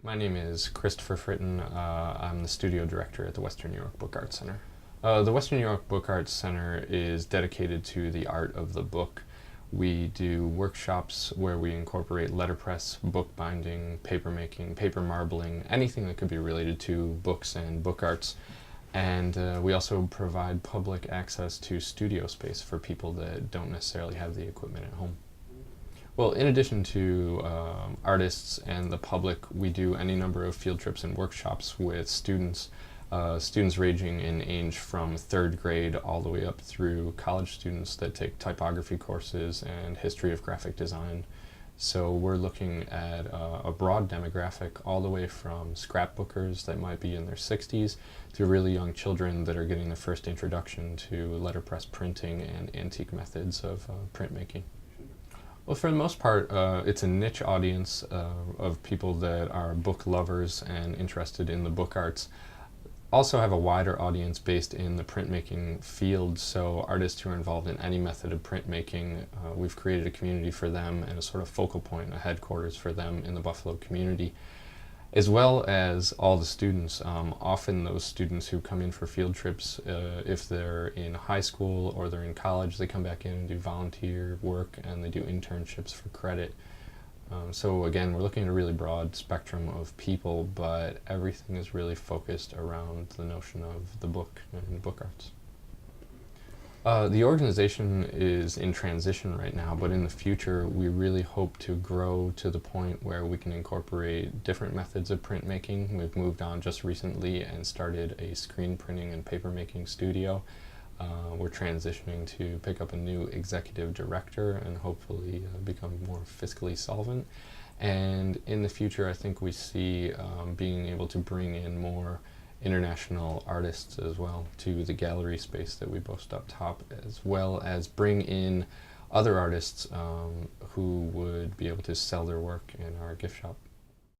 My name is Christopher Fritton. I'm the studio director at the Western New York Book Arts Center. The Western New York Book Arts Center is dedicated to the art of the book. We do workshops where we incorporate letterpress, bookbinding, papermaking, paper marbling, anything that could be related to books and book arts. And we also provide public access to studio space for people that don't necessarily have the equipment at home. Well, in addition to artists and the public, we do any number of field trips and workshops with students, students ranging in age from third grade all the way up through college students that take typography courses and history of graphic design. So we're looking at a broad demographic all the way from scrapbookers that might be in their 60s to really young children that are getting their first introduction to letterpress printing and antique methods of printmaking. Well, for the most part, it's a niche audience of people that are book lovers and interested in the book arts. Also have a wider audience based in the printmaking field, so artists who are involved in any method of printmaking, we've created a community for them and a sort of focal point, a headquarters for them in the Buffalo community, as well as all the students. Often those students who come in for field trips, if they're in high school or they're in college, they come back in and do volunteer work and they do internships for credit. So again, we're looking at a really broad spectrum of people, but everything is really focused around the notion of the book and book arts. The organization is in transition right now, but in the future we really hope to grow to the point where we can incorporate different methods of printmaking. We've moved on just recently and started a screen printing and papermaking studio. We're transitioning to pick up a new executive director and hopefully become more fiscally solvent. And in the future I think we see being able to bring in more international artists as well to the gallery space that we boast up top, as well as bring in other artists who would be able to sell their work in our gift shop.